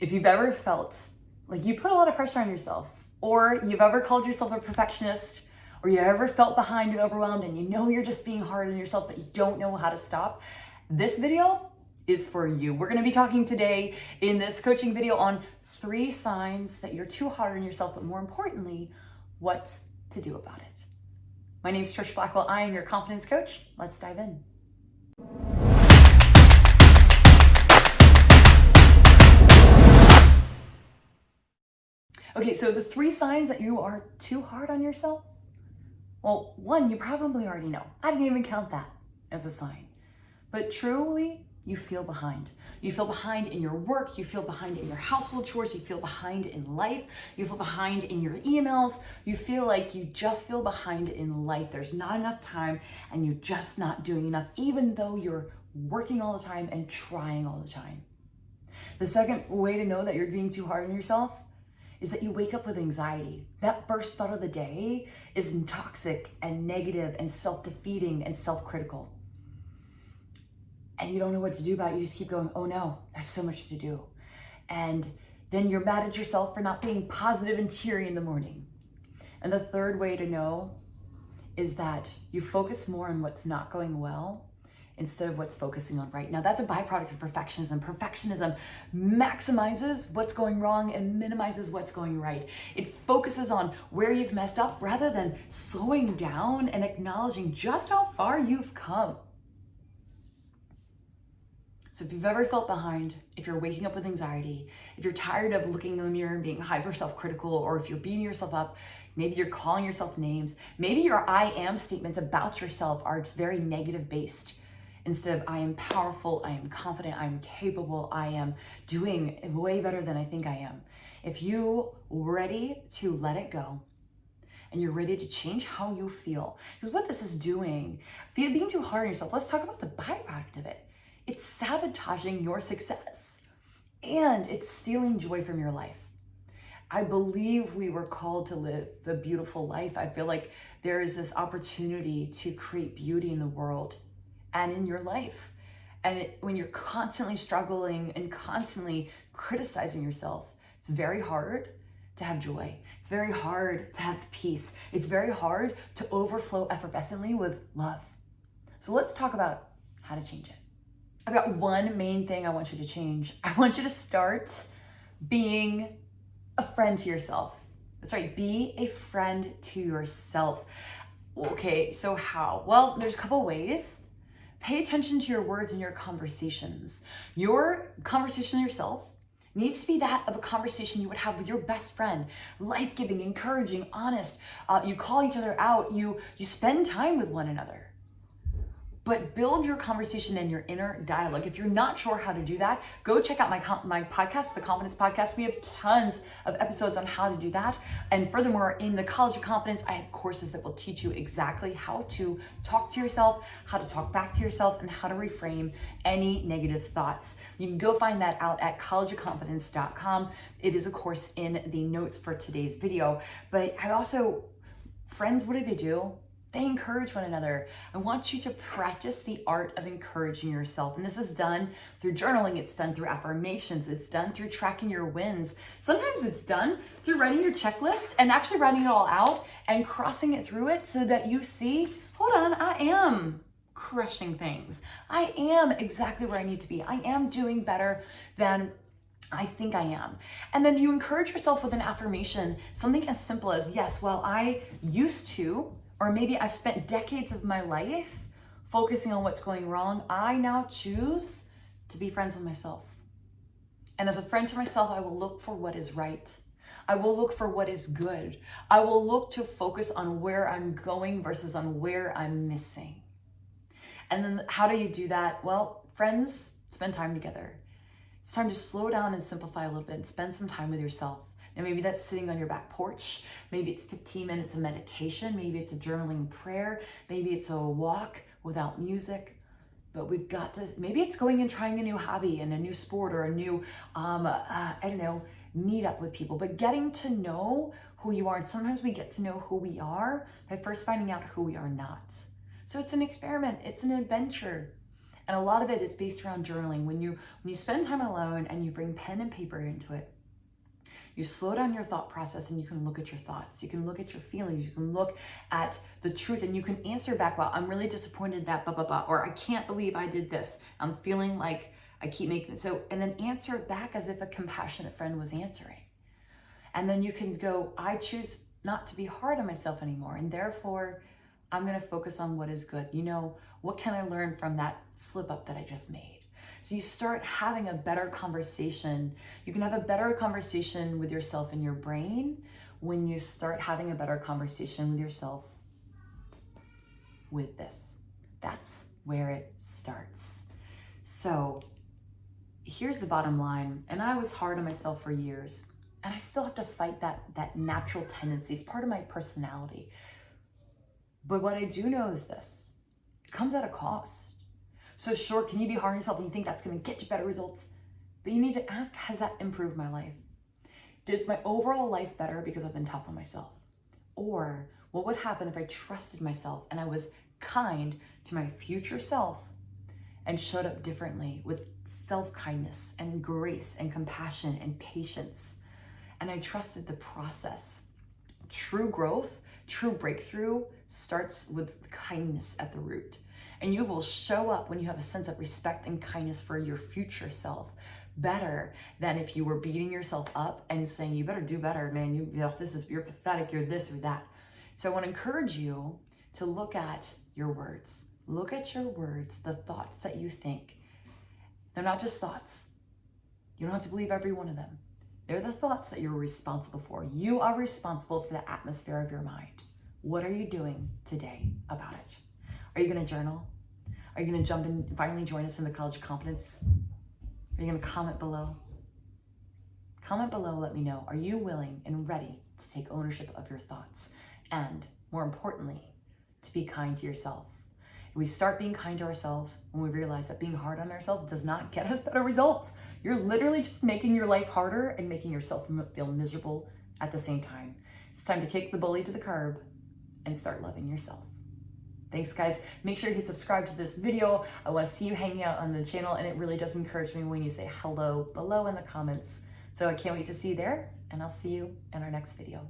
If you've ever felt like you put a lot of pressure on yourself, or you've ever called yourself a perfectionist, or you ever felt behind and overwhelmed and you know you're just being hard on yourself but you don't know how to stop, this video is for you. We're going to be talking today in this coaching video on 3 signs that you're too hard on yourself, but more importantly, what to do about it. My name is Trish Blackwell. I am your confidence coach. Let's dive in. Okay, so the 3 signs that you are too hard on yourself. Well, 1, you probably already know. I didn't even count that as a sign. But truly, you feel behind. You feel behind in your work, you feel behind in your household chores, you feel behind in life, you feel behind in your emails, you feel like you just feel behind in life. There's not enough time and you're just not doing enough, even though you're working all the time and trying all the time. The second way to know that you're being too hard on yourself is that you wake up with anxiety. That first thought of the day is toxic and negative and self-defeating and self-critical. And you don't know what to do about it. You just keep going, oh no, I have so much to do. And then you're mad at yourself for not being positive and cheery in the morning. And the third way to know is that you focus more on what's not going well instead of what's focusing on right. Now that's a byproduct of perfectionism. Perfectionism maximizes what's going wrong and minimizes what's going right. It focuses on where you've messed up rather than slowing down and acknowledging just how far you've come. So if you've ever felt behind, if you're waking up with anxiety, if you're tired of looking in the mirror and being hyper self-critical, or if you're beating yourself up, maybe you're calling yourself names, maybe your I am statements about yourself are just very negative based. Instead of I am powerful, I am confident, I am capable, I am doing way better than I think I am. If you're ready to let it go and you're ready to change how you feel, because what this is doing, being too hard on yourself, let's talk about the byproduct of it. It's sabotaging your success and it's stealing joy from your life. I believe we were called to live the beautiful life. I feel like there is this opportunity to create beauty in the world and in your life. And when you're constantly struggling and constantly criticizing yourself, it's very hard to have joy. It's very hard to have peace. It's very hard to overflow effervescently with love. So let's talk about how to change it. I've got one main thing I want you to change. I want you to start being a friend to yourself. That's right, be a friend to yourself. Okay, so how? Well, there's a couple ways. Pay attention to your words and your conversations. Your conversation with yourself needs to be that of a conversation you would have with your best friend. Life-giving, encouraging, honest. You call each other out. You spend time with one another. But build your conversation and your inner dialogue. If you're not sure how to do that, go check out my podcast, the Confidence Podcast. We have tons of episodes on how to do that. And furthermore, in the College of Confidence, I have courses that will teach you exactly how to talk to yourself, how to talk back to yourself, and how to reframe any negative thoughts. You can go find that out at collegeofconfidence.com. It is a course in the notes for today's video. But I also, friends, what do? They encourage one another. I want you to practice the art of encouraging yourself. And this is done through journaling. It's done through affirmations. It's done through tracking your wins. Sometimes it's done through writing your checklist and actually writing it all out and crossing it through it so that you see, hold on, I am crushing things. I am exactly where I need to be. I am doing better than I think I am. And then you encourage yourself with an affirmation, something as simple as, yes, well, I used to, or maybe I've spent decades of my life focusing on what's going wrong. I now choose to be friends with myself. And as a friend to myself, I will look for what is right. I will look for what is good. I will look to focus on where I'm going versus on where I'm missing. And then how do you do that? Well, friends spend time together. It's time to slow down and simplify a little bit and spend some time with yourself. Now, maybe that's sitting on your back porch. Maybe it's 15 minutes of meditation. Maybe it's a journaling prayer. Maybe it's a walk without music. But we've got to, maybe it's going and trying a new hobby and a new sport or a new, meet up with people. But getting to know who you are. And sometimes we get to know who we are by first finding out who we are not. So it's an experiment. It's an adventure. And a lot of it is based around journaling. When you spend time alone and you bring pen and paper into it, you slow down your thought process and you can look at your thoughts. You can look at your feelings. You can look at the truth and you can answer back, well, I'm really disappointed that blah, blah, blah, or I can't believe I did this. I'm feeling like I keep making it. So, and then answer it back as if a compassionate friend was answering. And then you can go, I choose not to be hard on myself anymore. And therefore, I'm going to focus on what is good. What can I learn from that slip up that I just made? So you start having a better conversation. You can have a better conversation with yourself in your brain when you start having a better conversation with yourself with this. That's where it starts. So here's the bottom line. And I was hard on myself for years. And I still have to fight that natural tendency. It's part of my personality. But what I do know is this. It comes at a cost. So sure, can you be hard on yourself and you think that's going to get you better results? But you need to ask, has that improved my life? Is my overall life better because I've been tough on myself? Or what would happen if I trusted myself and I was kind to my future self and showed up differently with self-kindness and grace and compassion and patience? And I trusted the process. True growth, true breakthrough starts with kindness at the root. And you will show up when you have a sense of respect and kindness for your future self better than if you were beating yourself up and saying, you better do better, man. You're pathetic, you're this or that. So I want to encourage you to look at your words. Look at your words, the thoughts that you think. They're not just thoughts. You don't have to believe every one of them. They're the thoughts that you're responsible for. You are responsible for the atmosphere of your mind. What are you doing today about it? Are you going to journal? Are you going to jump in and finally join us in the College of Confidence? Are you going to comment below? Comment below, let me know. Are you willing and ready to take ownership of your thoughts? And more importantly, to be kind to yourself. We start being kind to ourselves when we realize that being hard on ourselves does not get us better results. You're literally just making your life harder and making yourself feel miserable at the same time. It's time to kick the bully to the curb and start loving yourself. Thanks, guys. Make sure you hit subscribe to this video. I want to see you hanging out on the channel, and it really does encourage me when you say hello below in the comments. So I can't wait to see you there, and I'll see you in our next video.